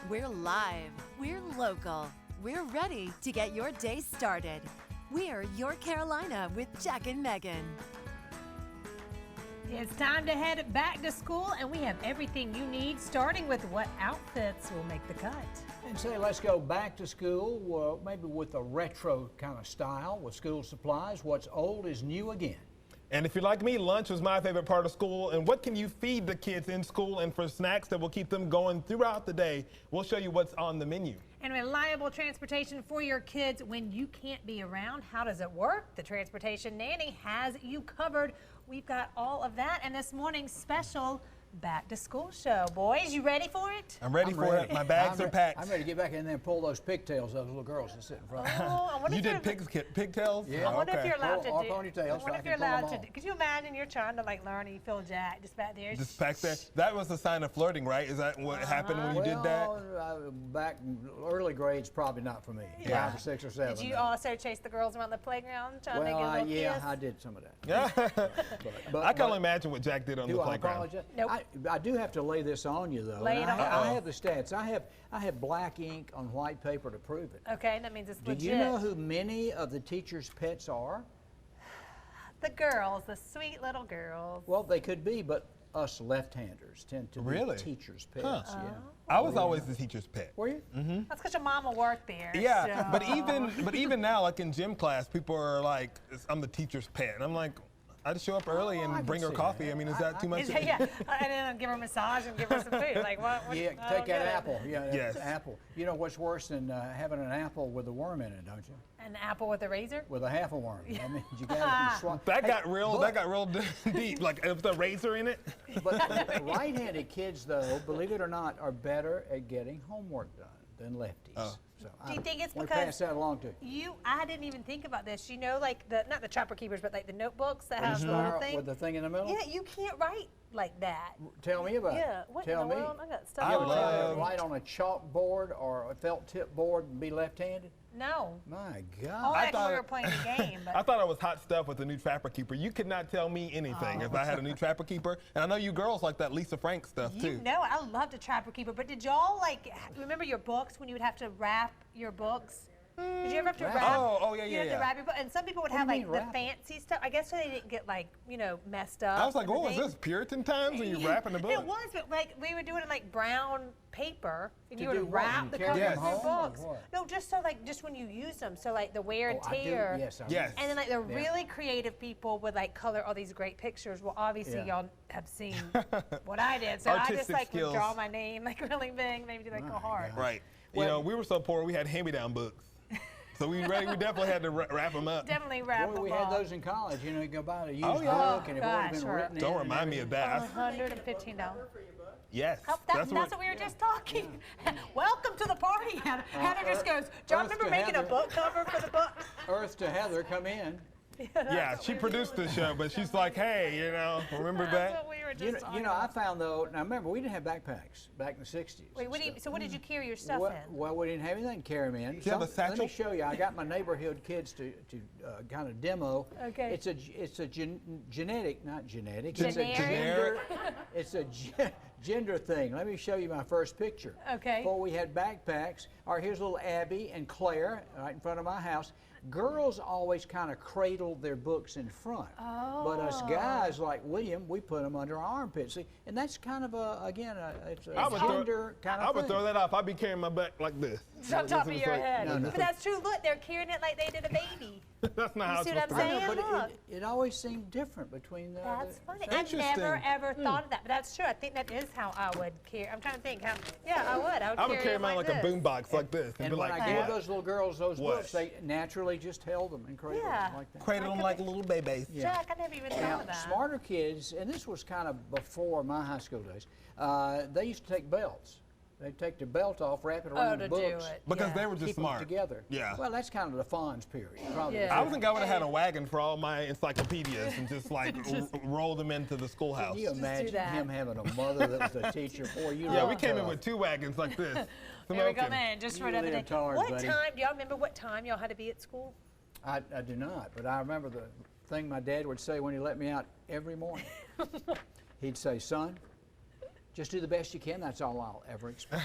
We're live, we're local, we're ready to get your day started. We're Your Carolina with Jack and Megan. It's time to head back to school, and we have everything you need, starting with what outfits will make the cut. And say, let's go back to school, maybe with a retro kind of style with school supplies. What's old is new again. And if you're like me, lunch was my favorite part of school. And what can you feed the kids in school and for snacks that will keep them going throughout the day? We'll show you what's on the menu. And reliable transportation for your kids when you can't be around. How does it work? The Transportation Nanny has you covered. We've got all of that. And this morning's special back to school show. Boys, you ready for it? I'm ready for it. My bags are packed. I'm ready to get back in there and pull those pigtails of those little girls that sit in front of me. Oh, I wonder You if did pigtails? Yeah. I wonder if you're allowed to do. Or ponytails, I wonder so I if can you're pull them allowed to all. do. Could you imagine you're trying to like learn and you feel Jack just back there? Just back there. That was a sign of flirting, right? Is that what happened when you did that? Back in early grades, probably not for me. Yeah. 5 or 6 or 7. Did you also chase the girls around the playground trying to get a Well, little yeah, kiss? I did some of that. Yeah. I can only imagine what Jack did on the Do I playground. apologize? Nope. I do have to lay this on you, though. Lay And it on. I have the stats. I have black ink on white paper to prove it. Okay, that means it's Do legit. you know who many of the teachers' pets are? The girls, the sweet little girls. Well, they could be, but us left-handers tend to Really? be teachers' pets. Huh. Yeah. I was always the teacher's pet. Were you? That's because your mama worked there. Yeah, so- but even now, like in gym class, people are like, "I'm the teacher's pet," and I'm like, I just show up early I and can bring her see coffee. that. I mean, is that too much? Yeah, and then give her a massage and give her some food. Like what? Yeah, I take don't that get it. apple. Yeah, Yes. apple. You know what's worse than having an apple with a worm in it, don't you? An apple with a razor. With a half a worm. I mean, you got to swap. That got real. That got real deep. Like with the razor in it. But right-handed kids, though, believe it or not, are better at getting homework done than lefties. Oh. So Do you think it's want because to pass that along to you? I didn't even think about this. You know, like not the Trapper Keepers, but like the notebooks that have the little Spiral thing. with the thing in the middle? Yeah, you can't write like that. Tell me about Yeah, it. what Tell in the me. world? I got You stuff. ever all try over. to write on a chalkboard or a felt tip board and be left-handed? No. My Oh, God. actually, thought- we were playing the game. But I thought it was hot stuff with the new Trapper Keeper. You could not tell me anything if I had a new Trapper Keeper. And I know you girls like that Lisa Frank stuff you too. know, I loved a Trapper Keeper. But did y'all like remember your books when you would have to wrap your books? Did you ever have to Wrap? wrap? Oh, yeah, You yeah, had to yeah. wrap your book, and some people would What have do you like mean, the wrap? fancy stuff. I guess so they didn't get like messed up. I was like, and what was things. this? Puritan times when you wrapping the book? It was, but like we would do it in like brown paper, and To you do would what? wrap You the carry cover them of your home or books. what? No, just so like just when you use them, so like the wear and Oh, I do. tear. Yes, I Yes. And then like the Yeah. really creative people would like color all these great pictures. Well, obviously Yeah. y'all have seen what I did, so I just Artistic like skills. would draw my name like really big, maybe do like a heart. Right. Well- you know, we were so poor, we had hand-me-down books. So we definitely had to wrap them up. Definitely wrap Boy, them we had up. those in college. You know, you go buy a used Oh, yeah. book and it would have been Gosh, written in. Don't and remind me of that. $115. Yes. That's what we were just talking. Welcome to the party, Hannah. Hannah just goes, do y'all Earth remember to making a Heather. book cover for the book? Earth to Heather, come in. Yeah, she produced the show, but she's like, hey, remember That's that? what we were just You know, talking I about. found though. Now remember, we didn't have backpacks back in the '60s. Wait, so what did you carry your stuff Well, in? well, we didn't have anything to carry them in. you have a Let satchel? me show you. I got my neighborhood kids to kind of demo. Okay. It's a genetic, not genetic. Generic? It's a gender thing. Let me show you my first picture. Okay. Before we had backpacks. All right, here's little Abby and Claire right in front of my house. Girls always kind of cradled their books in front. But us guys like William, we put them under our armpits. See, and that's kind of it's a gender kind of I would thing. throw that off. I'd be carrying my back like this. It's on top of your head. No, no. But that's true. Look, they're carrying it like they did a baby. That's not how it's see what supposed to I'm go. saying? I know, Look. but it always seemed different between the. That's funny. so- I Interesting. never ever thought of that, but that's true. I think that is how I would carry. I'm trying to think how. Yeah, I would. I would carry it mine like this. a boombox like this. And be when like, I gave what? those little girls those What? books, they naturally just held them and cradled Yeah. them like that. Cradle them like little babies. Yeah. Jack, I never even thought Now, of that. smarter kids, and this was kind of before my high school days, they used to take belts. They'd take their belt off, wrap it around to the books, do it. Because Yeah. they were just keep smart. them together. Yeah. Well, that's kind of the Fonz period. Probably. Yeah. I would think I would have had a wagon for all my encyclopedias and just like roll them into the schoolhouse. Can you imagine that. him having a mother that was a teacher? Boy, you Yeah, we look came in tough. with 2 wagons like this. There we go, Smoking. man. Just for You another day. live hard, What buddy. time? Do y'all remember what time y'all had to be at school? I do not, but I remember the thing my dad would say when he let me out every morning. He'd say, son, Just do the best you can. That's all I'll ever expect.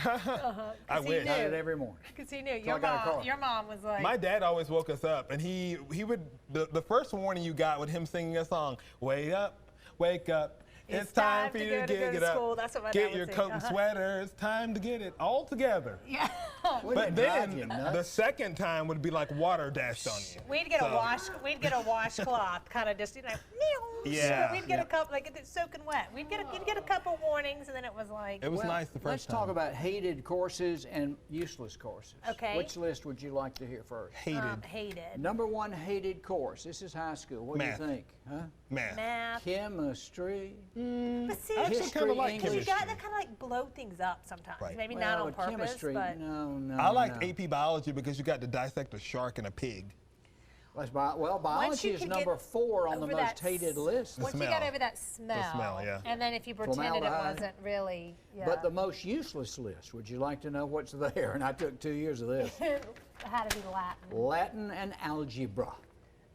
I wish. Got it every morning. Because he knew I got a car. your mom was like, My dad always woke us up, and he would, the first warning you got with him singing a song, wake up, it's time for you to get up. School. That's what my Get dad your would coat sing. and sweater, it's time to get it all together. Yeah. Wouldn't But it drive then you nuts? the second time would be like water dashed on you. We'd get a washcloth, kind of just Yeah. We'd get a couple, like it's soaking wet. You'd get a couple warnings, and then it was like. It was Well, nice the first let's time. talk about hated courses and useless courses. Okay. Which list would you like to hear first? Hated Hated. Number one hated course. This is high school. What Math. do you think? Huh? math. Math. Chemistry. But see, I actually History, kind of like English. you chemistry. got to kind of like blow things up sometimes. Right. Maybe Well, not on with purpose, chemistry, but. no. I liked no. AP biology because you got to dissect a shark and a pig. Well, biology is could number get 4 on the over most that hated list. Once you smell. got over that smell, smell, yeah. and then if you pretended it Formaldehyde. wasn't really, yeah. But the most useless list, would you like to know what's there? And I took 2 years of this. had to be Latin. Latin and algebra.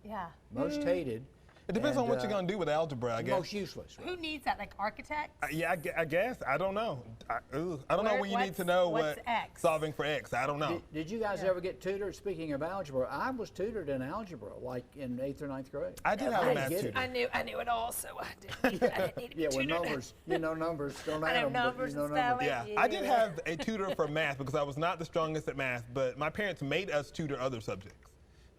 Yeah. Most hated. It depends and, on what you're going to do with algebra, I guess. Most useless. Who needs that? Like architects? Yeah, I guess. I don't know. I don't know when you need to know what's what X? solving for X. I don't know. Did you guys ever get tutored? Speaking of algebra, I was tutored in algebra, like in 8th or 9th grade. I did have a I math get it. tutor. I knew it all, so I didn't need Yeah, a with tutor. numbers. You know numbers. Don't I add know them, but numbers you know and numbers. spelling. Yeah, I did have a tutor for math because I was not the strongest at math, but my parents made us tutor other subjects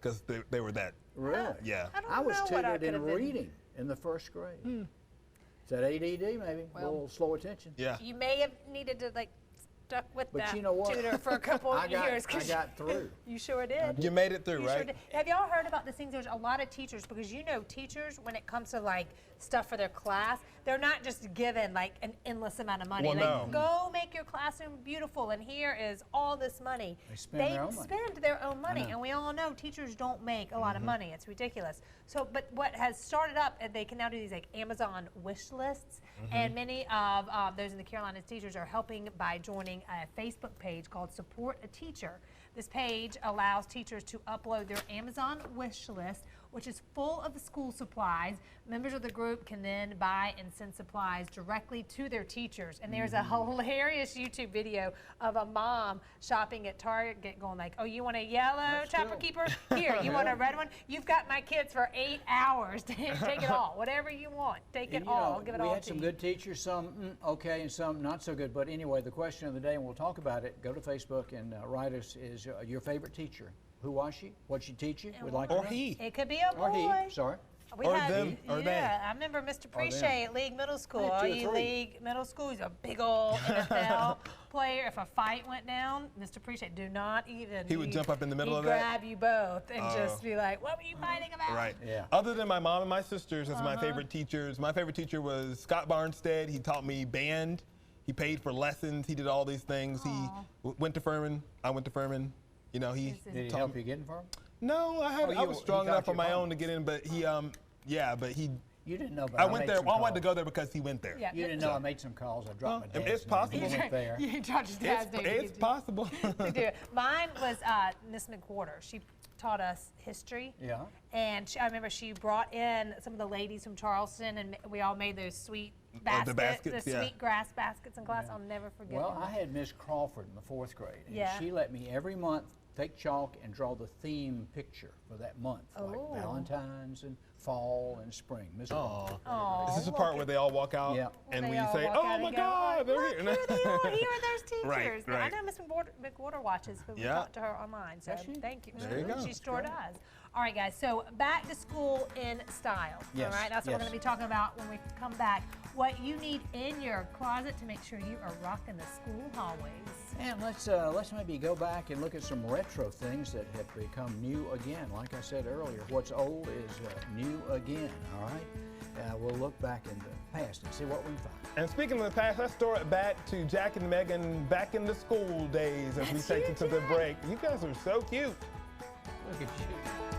because they were that. Really? Yeah. I don't I was know what I tutored in could've been. reading in the 1st grade. Is that ADD maybe? A little slow attention? Yeah. You may have needed to like stuck with But that you know what? tutor for a couple I of got- years. 'Cause I got through. You sure did. You made it through, You right? sure did. Have y'all heard about this thing? There's a lot of teachers, because you know teachers, when it comes to like stuff for their class, they're not just given like an endless amount of money. Well, like, no. go make your classroom beautiful, and here is all this money. They spend their own money. spend their own money, know. and we all know teachers don't make a lot of money. It's ridiculous. So, but what has started up, they can now do these like Amazon wish lists, and many of those in the Carolinas teachers are helping by joining a Facebook page called Support a Teacher. This page allows teachers to upload their Amazon wish list, which is full of school supplies. Members of the group can then buy and send supplies directly to their teachers. And there's a hilarious YouTube video of a mom shopping at Target going like, oh, you want a yellow Trapper Keeper? Here, you want a red one? You've got my kids for 8 hours. Take it all. Whatever you want. Take it And, you all. know, I'll give it we all had to some you. good teachers, some okay, and some not so good. But anyway, the question of the day, and we'll talk about it, go to Facebook and write us, is your favorite teacher. Who was she? What'd she teach you? We'd like to Or know. he. It could be a boy. Or he, sorry. We Or had, them, or they. yeah, I remember Mr. Preche at League Middle School. I had 2 or All you 3. League Middle School, he's a big old NFL player. If a fight went down, Mr. Preche, do not even. He would jump up in the middle he'd of that? grab you both and just be like, what were you fighting about? Right. Yeah. Other than my mom and my sisters as my favorite teachers, my favorite teacher was Scott Barnstead. He taught me band. He paid for lessons. He did all these things. He went to Furman. I went to Furman. You know, he Did he taught help me. you get in for him? No, I Oh, was he strong got enough you on my home. own to get in, but he, yeah, but he. You didn't know, but I I went made there. some I wanted to calls. go there because he went there. Yeah. You didn't know I made some calls. I dropped my Well, dad's it's name. possible. He went there. You dropped your dad's name. It's possible. to do it. Mine was Miss McWhorter. She taught us history. Yeah. And I remember she brought in some of the ladies from Charleston, and we all made those sweet baskets, baskets, the yeah. sweet grass baskets in class. I'll never forget Well, them. I had Miss Crawford in the 4th grade, and Yeah. she let me every month take chalk and draw the theme picture for that month, Oh. like Valentine's and fall and spring. Miss Crawford. Aw, Is this the look part at- where they all walk out Yeah. and they we all say, walk "Oh out my and go, God, they're look, here"? here they are. Here are those teachers. Right, Now, I right. know Miss McWhorter watches, but we Yeah. talked to her online. So Does she? thank you. There you go. She sure does. All right, guys. So back to school in style. Yes, All right. That's what we're yes. going to be talking about when we come back. What you need in your closet to make sure you are rocking the school hallways. And let's maybe go back and look at some retro things that have become new again. Like I said earlier, what's old is new again. All right. We'll look back in the past and see what we can find. And speaking of the past, let's throw it back to Jack and Megan back in the school days as we That's take you, you to the Jack. break. You guys are so cute. Look at you.